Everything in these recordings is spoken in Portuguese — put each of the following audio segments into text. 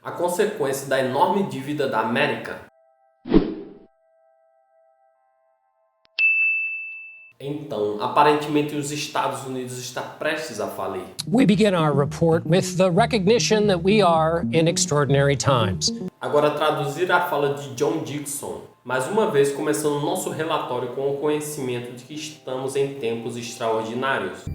A consequência da enorme dívida da América. Então, aparentemente os Estados Unidos estão prestes a falir. We begin our report with the recognition that we are in extraordinary times. Agora traduzir a fala de John Dixon, mais uma vez começando o nosso relatório com o conhecimento de que estamos em tempos extraordinários.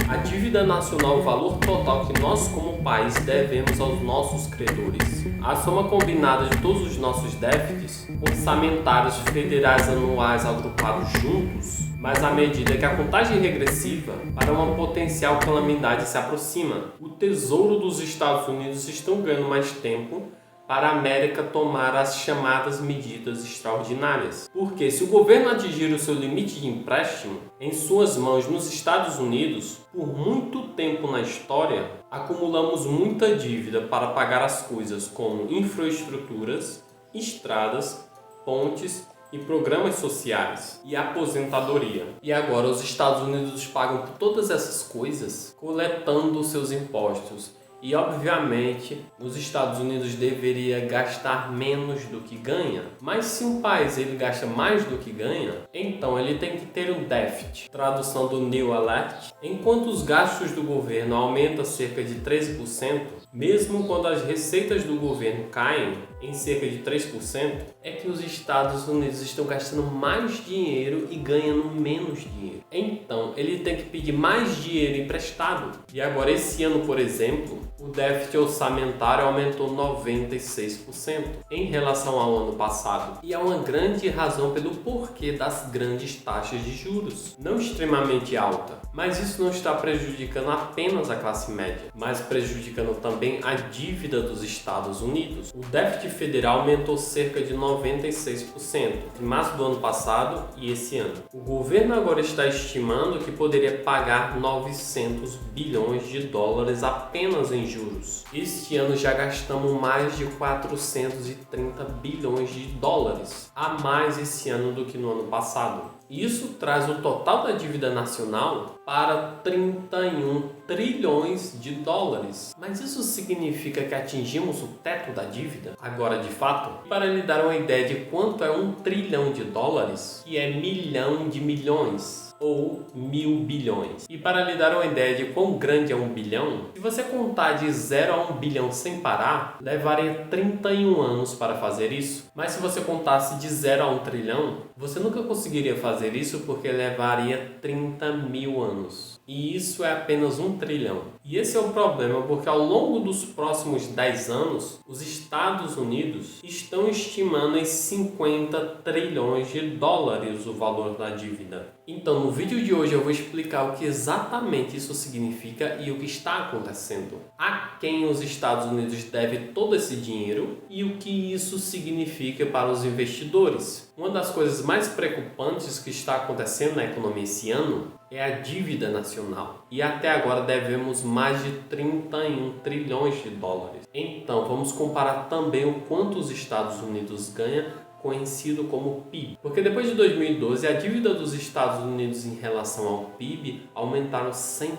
A dívida nacional é o valor total que nós como país devemos aos nossos credores. A soma combinada de todos os nossos déficits, orçamentários federais anuais agrupados juntos, mas à medida que a contagem regressiva para uma potencial calamidade se aproxima, o tesouro dos Estados Unidos estão ganhando mais tempo para a América tomar as chamadas medidas extraordinárias. Porque se o governo atingir o seu limite de empréstimo em suas mãos nos Estados Unidos, por muito tempo na história, acumulamos muita dívida para pagar as coisas como infraestruturas, estradas, pontes e programas sociais e aposentadoria. E agora os Estados Unidos pagam por todas essas coisas coletando os seus impostos. E, obviamente, os Estados Unidos deveria gastar menos do que ganha. Mas se um país ele gasta mais do que ganha, então ele tem que ter um déficit. Tradução do Neil Alert. Enquanto os gastos do governo aumentam cerca de 13%, mesmo quando as receitas do governo caem em cerca de 3%, é que os Estados Unidos estão gastando mais dinheiro e ganhando menos dinheiro. Então, ele tem que pedir mais dinheiro emprestado. E agora, esse ano, por exemplo, o déficit orçamentário aumentou 96% em relação ao ano passado. E há uma grande razão pelo porquê das grandes taxas de juros, não extremamente alta. Mas isso não está prejudicando apenas a classe média, mas prejudicando também a dívida dos Estados Unidos. O déficit federal aumentou cerca de 96% entre março do ano passado e esse ano. O governo agora está estimando que poderia pagar 900 bilhões de dólares apenas em juros. Este ano já gastamos mais de 430 bilhões de dólares a mais esse ano do que no ano passado. Isso traz o total da dívida nacional para 31 trilhões de dólares. Mas isso significa que atingimos o teto da dívida? Agora, de fato, para lhe dar uma ideia de quanto é 1 trilhão de dólares, que é milhão de milhões, ou 1.000 bilhões. E para lhe dar uma ideia de quão grande é 1 bilhão, se você contar de 0 a 1 bilhão sem parar, levaria 31 anos para fazer isso. Mas se você contasse de 0 a 1 trilhão, você nunca conseguiria fazer isso porque levaria 30 mil anos. E isso é apenas 1 trilhão. E esse é o problema, porque ao longo dos próximos 10 anos, os Estados Unidos estão estimando em 50 trilhões de dólares o valor da dívida. Então, no vídeo de hoje eu vou explicar o que exatamente isso significa e o que está acontecendo. A quem os Estados Unidos devem todo esse dinheiro e o que isso significa para os investidores. Uma das coisas mais preocupantes que está acontecendo na economia esse ano é a dívida nacional. E até agora devemos mais de 31 trilhões de dólares. Então, vamos comparar também o quanto os Estados Unidos ganham, conhecido como PIB. Porque depois de 2012, a dívida dos Estados Unidos em relação ao PIB aumentaram 100%.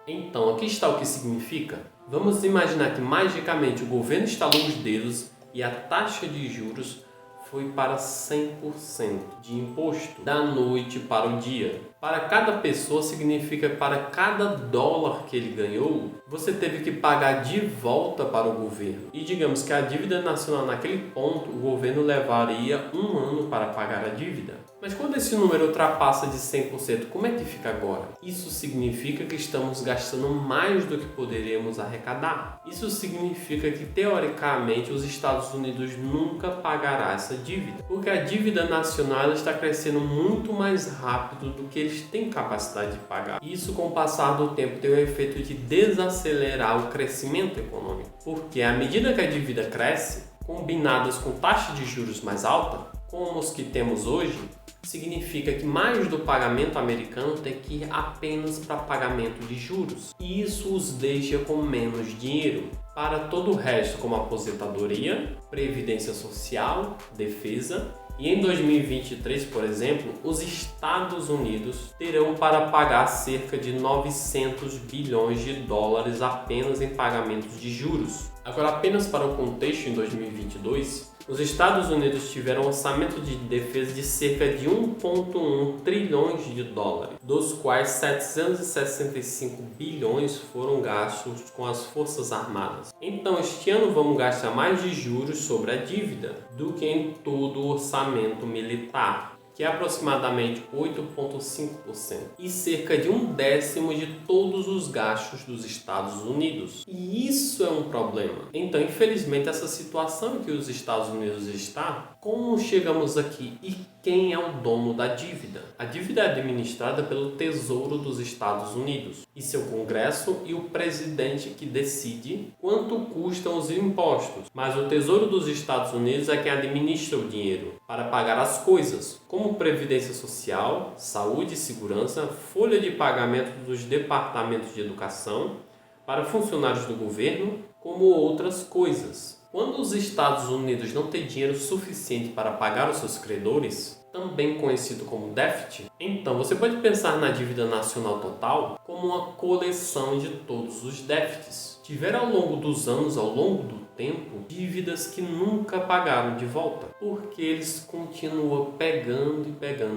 Então, aqui está o que significa. Vamos imaginar que magicamente o governo estalou os dedos e a taxa de juros foi para 100% de imposto da noite para o dia. Para cada pessoa significa para cada dólar que ele ganhou, você teve que pagar de volta para o governo. E digamos que a dívida nacional naquele ponto, o governo levaria 1 ano para pagar a dívida. Mas quando esse número ultrapassa de 100%, como é que fica agora? Isso significa que estamos gastando mais do que poderíamos arrecadar. Isso significa que, teoricamente, os Estados Unidos nunca pagará essa dívida. Porque a dívida nacional está crescendo muito mais rápido do que eles têm capacidade de pagar. Isso, com o passar do tempo, tem o efeito de desacelerar o crescimento econômico. Porque à medida que a dívida cresce, combinadas com taxa de juros mais alta, como os que temos hoje, significa que mais do pagamento americano tem que ir apenas para pagamento de juros. E isso os deixa com menos dinheiro para todo o resto, como aposentadoria, previdência social, defesa E em 2023, por exemplo, os Estados Unidos terão para pagar cerca de 900 bilhões de dólares apenas em pagamentos de juros. Agora, apenas para o contexto, em 2022, os Estados Unidos tiveram um orçamento de defesa de cerca de 1,1 trilhões de dólares, dos quais 765 bilhões foram gastos com as Forças Armadas. Então, este ano vamos gastar mais de juros sobre a dívida do que em todo o orçamento militar, que é aproximadamente 8,5%, e cerca de 1/10 de todos os gastos dos Estados Unidos. E isso é um problema. Então, infelizmente, essa situação que os Estados Unidos está, como chegamos aqui e quem é o dono da dívida? A dívida é administrada pelo Tesouro dos Estados Unidos e seu Congresso e o presidente que decide quanto custam os impostos. Mas o Tesouro dos Estados Unidos é quem administra o dinheiro para pagar as coisas, como previdência social, saúde e segurança, folha de pagamento dos departamentos de educação, para funcionários do governo, como outras coisas. Quando os Estados Unidos não têm dinheiro suficiente para pagar os seus credores, também conhecido como déficit, então você pode pensar na dívida nacional total como uma coleção de todos os déficits. Tiveram ao longo dos anos, ao longo do tempo, dívidas que nunca pagaram de volta, porque eles continuam pegando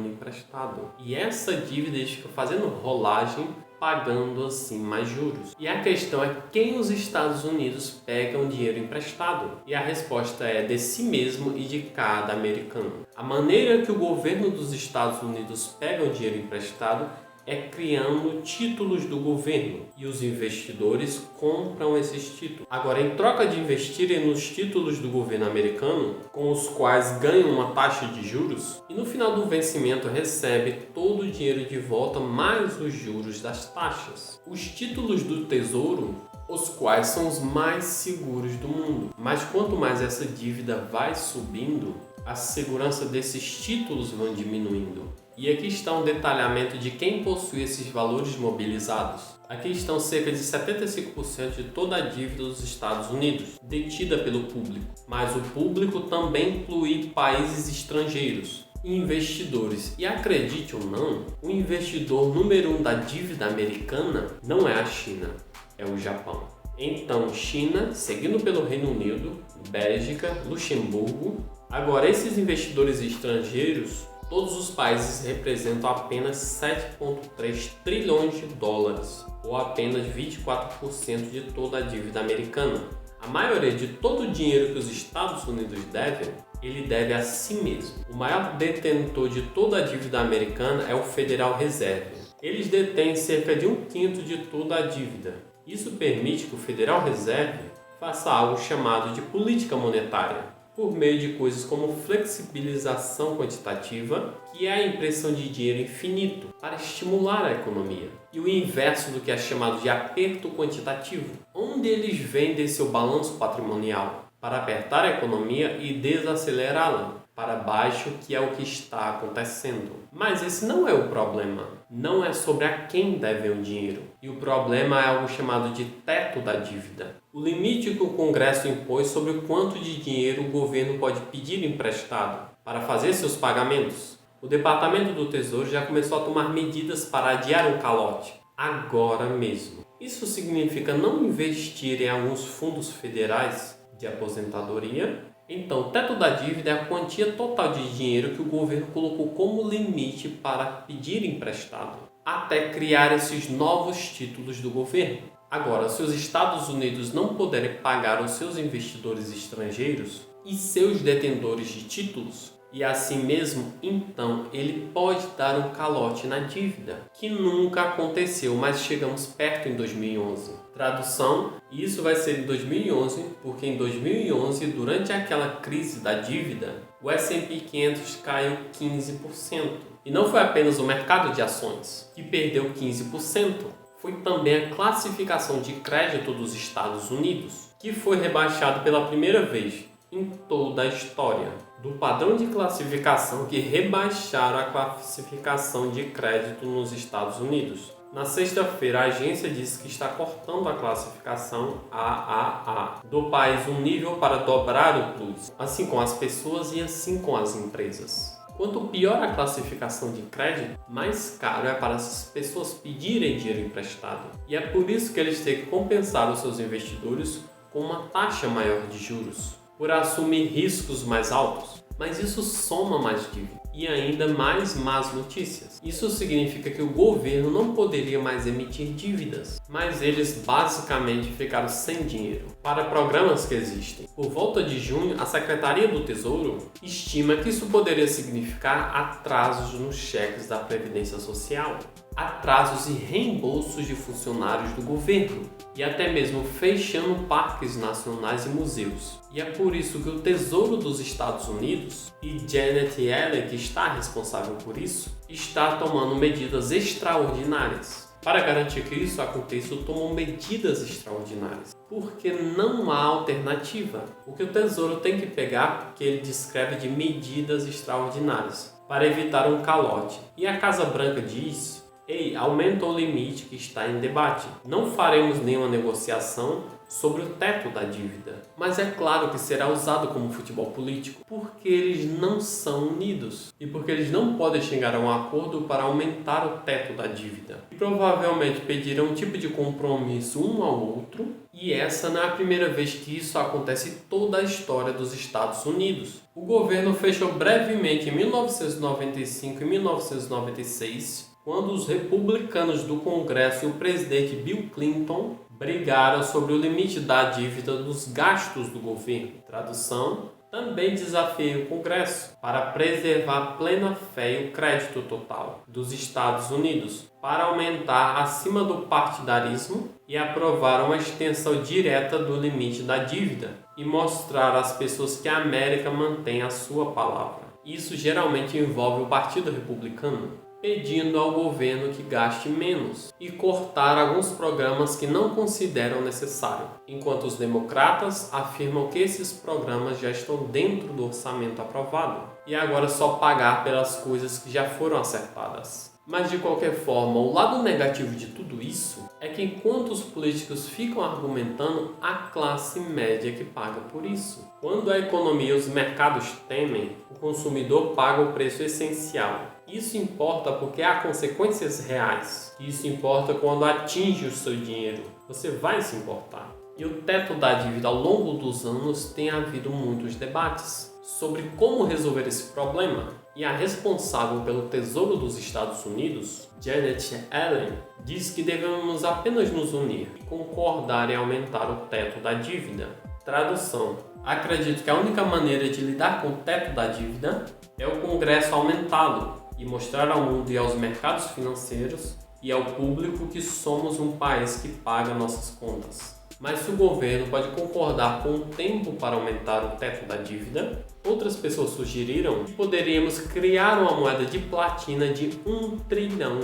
emprestado. E essa dívida eles ficam fazendo rolagem, pagando assim mais juros. E a questão é quem os Estados Unidos pegam dinheiro emprestado? E a resposta é de si mesmo e de cada americano. A maneira que o governo dos Estados Unidos pega o dinheiro emprestado é criando títulos do governo e os investidores compram esses títulos. Agora, em troca de investirem nos títulos do governo americano, com os quais ganham uma taxa de juros, e no final do vencimento recebe todo o dinheiro de volta mais os juros das taxas. Os títulos do Tesouro, os quais são os mais seguros do mundo. Mas quanto mais essa dívida vai subindo, a segurança desses títulos vão diminuindo. E aqui está um detalhamento de quem possui esses valores mobilizados. Aqui estão cerca de 75% de toda a dívida dos Estados Unidos, detida pelo público. Mas o público também inclui países estrangeiros, investidores. E acredite ou não, o investidor número 1 da dívida americana não é a China, é o Japão. Então, China, seguindo pelo Reino Unido, Bélgica, Luxemburgo. Agora, esses investidores estrangeiros, todos os países representam apenas 7,3 trilhões de dólares, ou apenas 24% de toda a dívida americana. A maioria de todo o dinheiro que os Estados Unidos devem, ele deve a si mesmo. O maior detentor de toda a dívida americana é o Federal Reserve. Eles detêm cerca de 1/5 de toda a dívida. Isso permite que o Federal Reserve faça algo chamado de política monetária, por meio de coisas como flexibilização quantitativa, que é a impressão de dinheiro infinito para estimular a economia, e o inverso do que é chamado de aperto quantitativo, onde eles vendem seu balanço patrimonial para apertar a economia e desacelerá-la para baixo, que é o que está acontecendo. Mas esse não é o problema. Não é sobre a quem devem o dinheiro. E o problema é algo chamado de teto da dívida. O limite que o Congresso impôs sobre o quanto de dinheiro o governo pode pedir emprestado para fazer seus pagamentos. O Departamento do Tesouro já começou a tomar medidas para adiar um calote, agora mesmo. Isso significa não investir em alguns fundos federais de aposentadoria. Então, o teto da dívida é a quantia total de dinheiro que o governo colocou como limite para pedir emprestado, até criar esses novos títulos do governo. Agora, se os Estados Unidos não puderem pagar os seus investidores estrangeiros e seus detentores de títulos, e assim mesmo, então ele pode dar um calote na dívida, que nunca aconteceu, mas chegamos perto em 2011. Tradução, isso vai ser em 2011, porque em 2011, durante aquela crise da dívida, o S&P 500 caiu 15%. E não foi apenas o mercado de ações que perdeu 15%, foi também a classificação de crédito dos Estados Unidos, que foi rebaixado pela primeira vez em toda a história do padrão de classificação que rebaixaram a classificação de crédito nos Estados Unidos. Na sexta-feira, a agência disse que está cortando a classificação AAA do país um nível para dobrar o plus, assim com as pessoas e assim com as empresas. Quanto pior a classificação de crédito, mais caro é para as pessoas pedirem dinheiro emprestado. E é por isso que eles têm que compensar os seus investidores com uma taxa maior de juros, por assumir riscos mais altos. Mas isso soma mais dívida e ainda mais más notícias. Isso significa que o governo não poderia mais emitir dívidas, mas eles basicamente ficaram sem dinheiro para programas que existem. Por volta de junho, a Secretaria do Tesouro estima que isso poderia significar atrasos nos cheques da Previdência Social, atrasos e reembolsos de funcionários do governo e até mesmo fechando parques nacionais e museus. E é por isso que o Tesouro dos Estados Unidos e Janet Yellen, que está responsável por isso, está tomando medidas extraordinárias. Para garantir que isso aconteça, tomam medidas extraordinárias, porque não há alternativa. O que o Tesouro tem que pegar, que ele descreve de medidas extraordinárias, para evitar um calote. E a Casa Branca diz: ei, aumenta o limite que está em debate. Não faremos nenhuma negociação sobre o teto da dívida. Mas é claro que será usado como futebol político, porque eles não são unidos e porque eles não podem chegar a um acordo para aumentar o teto da dívida. E provavelmente pedirão um tipo de compromisso um ao outro, e essa não é a primeira vez que isso acontece em toda a história dos Estados Unidos. O governo fechou brevemente em 1995 e 1996, quando os republicanos do Congresso e o presidente Bill Clinton brigaram sobre o limite da dívida dos gastos do governo. Tradução: também desafiei o Congresso para preservar a plena fé e o crédito total dos Estados Unidos, para aumentar acima do partidarismo e aprovar uma extensão direta do limite da dívida e mostrar às pessoas que a América mantém a sua palavra. Isso geralmente envolve o Partido Republicano pedindo ao governo que gaste menos e cortar alguns programas que não consideram necessário, enquanto os democratas afirmam que esses programas já estão dentro do orçamento aprovado e agora é só pagar pelas coisas que já foram acertadas. Mas de qualquer forma, o lado negativo de tudo isso é que enquanto os políticos ficam argumentando, a classe média que paga por isso. Quando a economia e os mercados temem, o consumidor paga o preço essencial. Isso importa porque há consequências reais. Isso importa quando atinge o seu dinheiro. Você vai se importar. E o teto da dívida ao longo dos anos tem havido muitos debates sobre como resolver esse problema. E a responsável pelo Tesouro dos Estados Unidos, Janet Yellen, diz que devemos apenas nos unir e concordar em aumentar o teto da dívida. Tradução: acredito que a única maneira de lidar com o teto da dívida é o Congresso aumentá-lo e mostrar ao mundo e aos mercados financeiros e ao público que somos um país que paga nossas contas. Mas se o governo pode concordar com o tempo para aumentar o teto da dívida, outras pessoas sugeriram que poderíamos criar uma moeda de platina de $1 trilhão.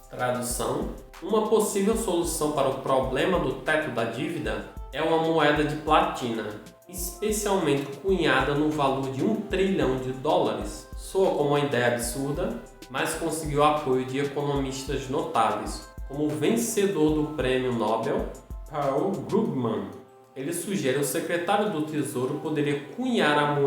Tradução: uma possível solução para o problema do teto da dívida é uma moeda de platina, especialmente cunhada no valor de $1 trilhão. Soa como uma ideia absurda, mas conseguiu apoio de economistas notáveis, como o vencedor do Prêmio Nobel, Paul Krugman. Ele sugere que o secretário do Tesouro poderia cunhar o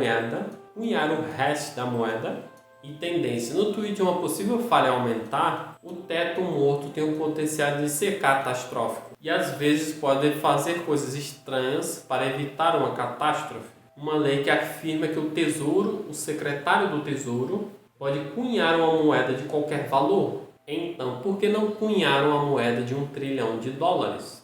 hash da moeda e tendência. No tweet de uma possível falha aumentar, o teto morto tem o potencial de ser catastrófico e às vezes pode fazer coisas estranhas para evitar uma catástrofe. Uma lei que afirma que o secretário do Tesouro, pode cunhar uma moeda de qualquer valor. Então, por que não cunhar uma moeda de $1 trilhão,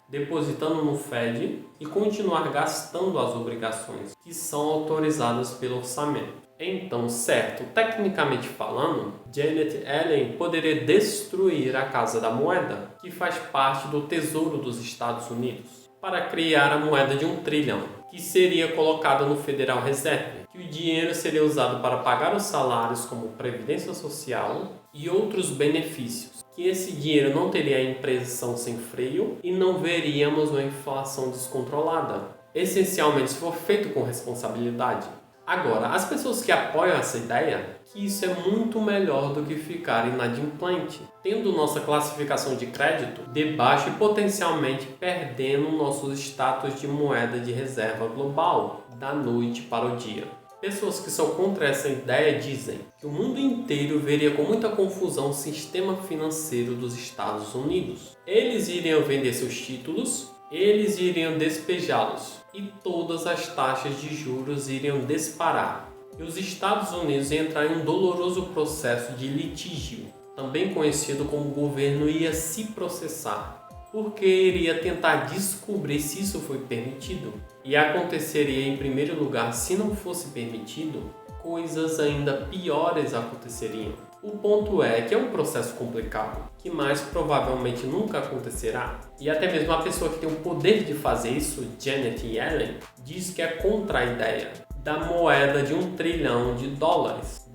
depositando no Fed e continuar gastando as obrigações que são autorizadas pelo orçamento? Então, certo, tecnicamente falando, Janet Yellen poderia destruir a Casa da Moeda, que faz parte do Tesouro dos Estados Unidos, para criar a moeda de $1 trilhão, que seria colocada no Federal Reserve, que o dinheiro seria usado para pagar os salários como Previdência Social e outros benefícios, que esse dinheiro não teria impressão sem freio e não veríamos uma inflação descontrolada, essencialmente se for feito com responsabilidade. Agora, as pessoas que apoiam essa ideia, que isso é muito melhor do que ficar inadimplente, tendo nossa classificação de crédito de baixo e potencialmente perdendo nosso status de moeda de reserva global da noite para o dia. Pessoas que são contra essa ideia dizem que o mundo inteiro veria com muita confusão o sistema financeiro dos Estados Unidos. Eles iriam vender seus títulos, eles iriam despejá-los e todas as taxas de juros iriam disparar. E os Estados Unidos iam entrar em um doloroso processo de litígio, também conhecido como o governo ia se processar, porque iria tentar descobrir se isso foi permitido. E aconteceria, em primeiro lugar, se não fosse permitido, coisas ainda piores aconteceriam. O ponto é que é um processo complicado, que mais provavelmente nunca acontecerá. E até mesmo a pessoa que tem o poder de fazer isso, Janet Yellen, diz que é contra a ideia da moeda de $1 trilhão.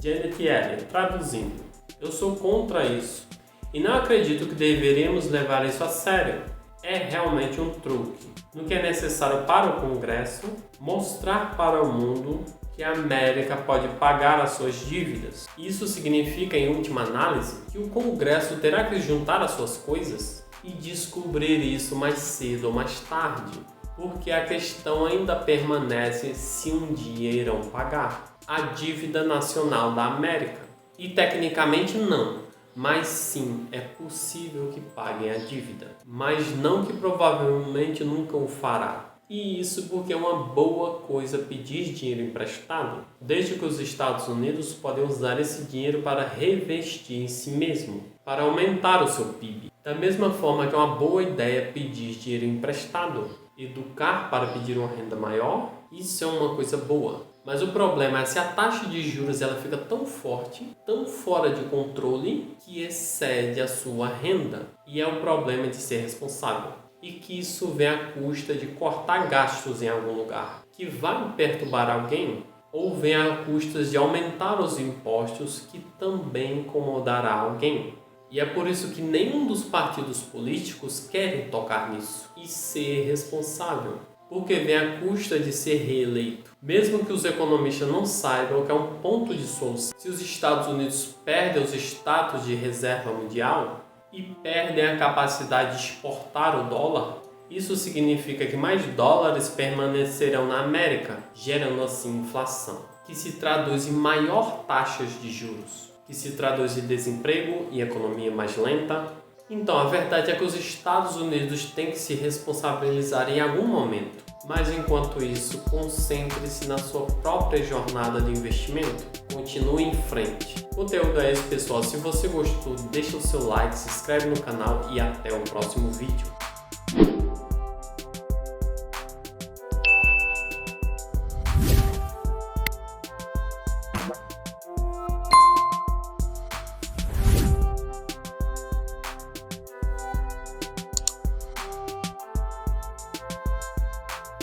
Janet Yellen, traduzindo, eu sou contra isso. E não acredito que deveríamos levar isso a sério. É realmente um truque, no que é necessário para o Congresso mostrar para o mundo que a América pode pagar as suas dívidas. Isso significa, em última análise, que o Congresso terá que juntar as suas coisas e descobrir isso mais cedo ou mais tarde, porque a questão ainda permanece se um dia irão pagar a dívida nacional da América. E tecnicamente não. Mas sim, é possível que paguem a dívida, mas não que provavelmente nunca o fará. E isso porque é uma boa coisa pedir dinheiro emprestado, desde que os Estados Unidos podem usar esse dinheiro para revestir em si mesmo, para aumentar o seu PIB. Da mesma forma que é uma boa ideia pedir dinheiro emprestado, educar para pedir uma renda maior, isso é uma coisa boa. Mas o problema é se a taxa de juros ela fica tão forte, tão fora de controle, que excede a sua renda. E é o problema de ser responsável. E que isso vem à custa de cortar gastos em algum lugar, que vai perturbar alguém, ou vem à custa de aumentar os impostos, que também incomodará alguém. E é por isso que nenhum dos partidos políticos querem tocar nisso e ser responsável. Porque vem à custa de ser reeleito. Mesmo que os economistas não saibam que é um ponto de solução. Se os Estados Unidos perdem os status de reserva mundial e perdem a capacidade de exportar o dólar, isso significa que mais dólares permanecerão na América, gerando assim inflação, que se traduz em maior taxas de juros, que se traduz em desemprego e economia mais lenta. Então, a verdade é que os Estados Unidos têm que se responsabilizar em algum momento. Mas, enquanto isso, concentre-se na sua própria jornada de investimento. Continue em frente. O conteúdo é esse, pessoal. Se você gostou, deixa o seu like, se inscreve no canal e até o próximo vídeo.